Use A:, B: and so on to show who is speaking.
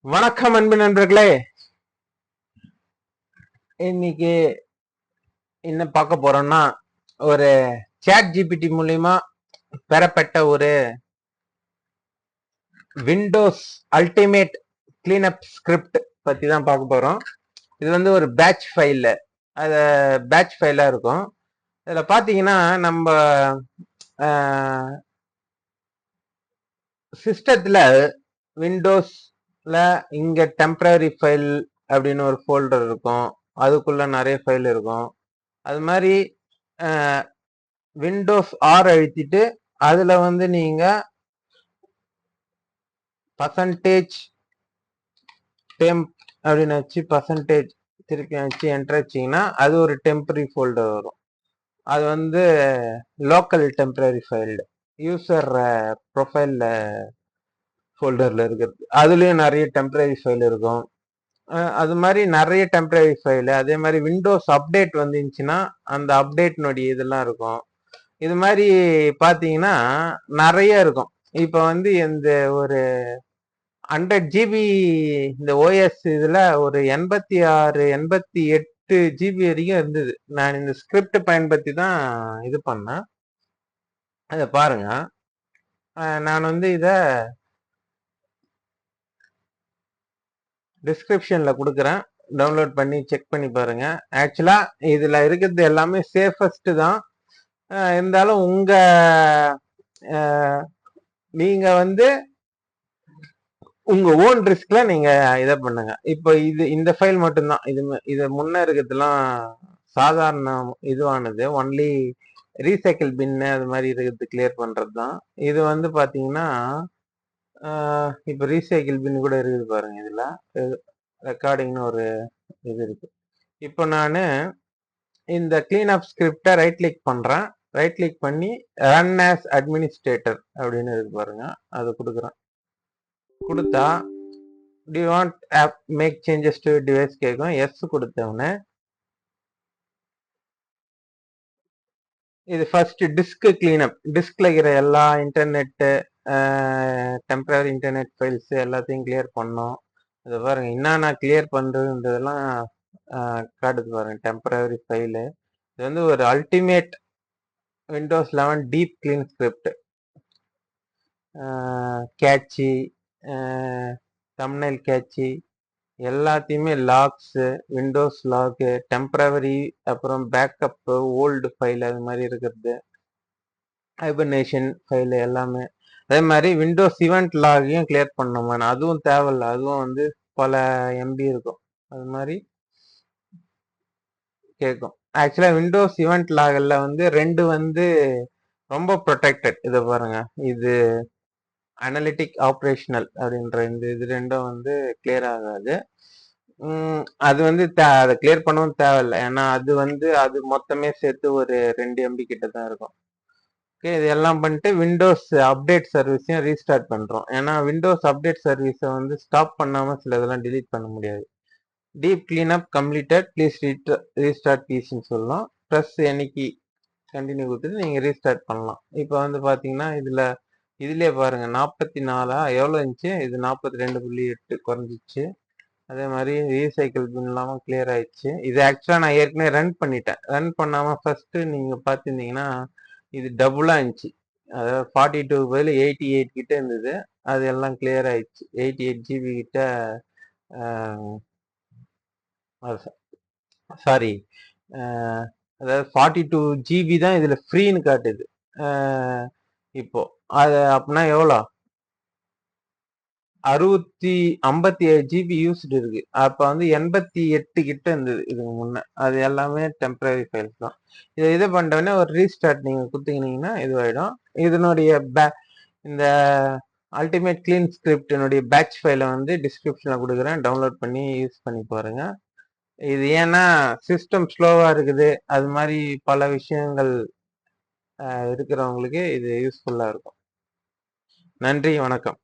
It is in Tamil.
A: வணக்கம் அன்பு நண்பர்களே. இன்னைக்கு என்ன பார்க்க போறோம்னா, ஒரு சாட் ஜிபிடி மூலியமா பெறப்பட்ட ஒரு விண்டோஸ் அல்டிமேட் கிளீனப் ஸ்கிரிப்ட் பத்தி தான் பார்க்க போறோம். இது வந்து ஒரு பேட்ச் ஃபைல்ல பேட்ச் ஃபைலா இருக்கும். இதுல பாத்தீங்கன்னா நம்ம சிஸ்டத்துல விண்டோஸ்ல இங்க டெம்பரரி ஃபைல் அப்படின்னு ஒரு ஃபோல்டர் இருக்கும். அதுக்குள்ள நிறைய ஃபைல் இருக்கும். அது மாதிரி விண்டோஸ் ஆர் அழுத்திட்டு அதுல வந்து நீங்க பர்சன்டேஜ் டெம்ப் அப்படின்னு வச்சு பர்சன்டேஜ் திருப்பி வச்சு என்டர் வச்சிங்கன்னா அது ஒரு டெம்பரரி ஃபோல்டர் வரும். அது வந்து லோக்கல் டெம்பரரி ஃபைல் யூசர் ப்ரொஃபைல்ல ஃபோல்டர்ல இருக்கிறது. அதுலயும் நிறைய டெம்பரரி ஃபைல் இருக்கும். அது மாதிரி நிறைய டெம்பரரி ஃபைல். அதே மாதிரி விண்டோஸ் அப்டேட் வந்துச்சுன்னா அந்த அப்டேட்னுடைய இதெல்லாம் இருக்கும். இது மாதிரி பாத்தீங்கன்னா நிறைய இருக்கும். இப்ப வந்து இந்த ஒரு 100 ஜிபி இந்த ஓஎஸ் இதுல ஒரு 86 88 ஜிபி வரைக்கும் இருந்தது. நான் இந்த ஸ்கிரிப்ட் பயன்படுத்தி தான் இது பண்ணேன். அத பாருங்க. நான் வந்து இத டிஸ்கிரிப்ஷன்ல கொடுக்குறேன். டவுன்லோட் பண்ணி செக் பண்ணி பாருங்க. ஆக்சுவலா இதுல இருக்கிறது எல்லாமே சேஃபஸ்ட் தான். இருந்தாலும் நீங்க வந்து உங்க ஓன் ரிஸ்க்ல நீங்க இதை பண்ணுங்க. இப்போ இந்த ஃபைல் மட்டும்தான். இது முன்ன இருக்கிறதுலாம் சாதாரண இதுவானது. ஒன்லி ரீசைக்கிள் பின்னு அது மாதிரி இருக்கிறது கிளியர் பண்றது தான். இது வந்து பாத்தீங்கன்னா இப்போ ரீசைக்கிள் பின் கூட இருக்குது பாருங்க. இதுல ரெக்கார்டிங்னு ஒரு இது இருக்கு. இப்போ நான் இந்த கிளீன் அப் ஸ்கிரிப்டை ரைட் கிளிக் பண்றேன். ரைட் கிளிக் பண்ணி ரன் ஆஸ் அட்மினிஸ்ட்ரேட்டர் அப்படின்னு இருக்கு பாருங்க. அது கொடுக்குறேன். கொடுத்தா do you want make changes to device கேட்கும். எஸ் கொடுத்தவொடனே இது ஃபர்ஸ்ட் டிஸ்க் கிளீனப். டிஸ்க்ல இருக்கிற எல்லா இன்டர்நெட் டெம்பரரி இன்டர்நெட் ஃபைல்ஸ் எல்லாத்தையும் கிளியர் பண்ணோம். இது பாருங்க என்னென்ன கிளியர் பண்றதுன்றதெல்லாம் காட்டுது பாருங்க. Temporary file. இது வந்து ஒரு ultimate Windows 11 deep clean script. Cache, thumbnail cache எல்லாத்தையுமே லாக்ஸ், விண்டோஸ் லாக், டெம்பரரி, அப்புறம் பேக்கப், ஓல்டு ஃபைல் அது மாதிரி இருக்கிறது, ஹைபர்னேஷன் ஃபைல் எல்லாமே. அதே மாதிரி விண்டோஸ் ஈவெண்ட் லாகையும் கிளியர் பண்ணோம். அதுவும் தேவையில்லை. அதுவும் வந்து பல எம்பி இருக்கும். அது மாதிரி கேட்கும். ஆக்சுவலா விண்டோஸ் ஈவெண்ட் லாகல்ல வந்து ரெண்டு வந்து ரொம்ப ப்ரொடெக்டட். இதை பாருங்க. இது அனலிட்டிக் ஆப்ரேஷனல் அப்படின்ற இது ரெண்டும் வந்து கிளியர் ஆகாது. அது வந்து அதை கிளியர் பண்ணவும் தேவையில்லை. ஏன்னா அது வந்து அது மொத்தமே சேர்த்து ஒரு 2 எம்பி கிட்ட தான் இருக்கும். ஓகே, இது எல்லாம் பண்ணிட்டு விண்டோஸ் அப்டேட் சர்வீஸையும் ரீஸ்டார்ட் பண்றோம். ஏன்னா விண்டோஸ் அப்டேட் சர்வீஸை வந்து ஸ்டாப் பண்ணாம சில இதெல்லாம் டிலீட் பண்ண முடியாது. Deep cleanup completed, please restart பீஸ்ன்னு சொல்லலாம். ப்ளஸ் என்னைக்கு கண்டினியூ கொடுத்துட்டு நீங்க ரீஸ்டார்ட் பண்ணலாம். இப்போ வந்து பாத்தீங்கன்னா இதுலயே பாருங்க 44 எவ்வளோ இருந்துச்சு, இது 42.8 குறைஞ்சிச்சு. அதே மாதிரி ரீசைக்கிள் பின் இல்லாம கிளியர் ஆயிடுச்சு. இது ஆக்சுவலா நான் ஏற்கனவே ரன் பண்ணிட்டேன். ரன் பண்ணாம ஃபர்ஸ்ட் நீங்க பாத்திருந்தீங்கன்னா இது டபுளா இருந்துச்சு. அதாவது 42 பதில் 88 கிட்ட இருந்தது. அது எல்லாம் கிளியர் ஆயிடுச்சு. 88 ஜிபி கிட்ட சாரி, அதாவது 42 ஜிபி தான் இதுல ஃப்ரீன்னு காட்டுது. இப்போ அது அப்படின்னா எவ்வளோ, 57 ஜிபி யூஸ்டு இருக்கு. அப்ப வந்து 88 கிட்ட இருந்தது இதுக்கு முன்ன. அது எல்லாமே டெம்பரரி ஃபைல்ஸ் தான். இதை பண்ணிட்டோடனே ஒரு ரீஸ்டார்ட் நீங்க குடுத்தீங்கன்னா இதுவாயிடும். இதனுடைய இந்த அல்டிமேட் கிளீன் ஸ்கிரிப்டினுடைய பேட்ச் ஃபைலை வந்து டிஸ்கிரிப்ஷன்ல கொடுக்குறேன். டவுன்லோட் பண்ணி யூஸ் பண்ணி பாருங்க. இது ஏன்னா சிஸ்டம் ஸ்லோவா இருக்குது, அது மாதிரி பல விஷயங்கள் இருக்கிறவங்களுக்கு இது யூஸ்ஃபுல்லா இருக்கும். நன்றி, வணக்கம்.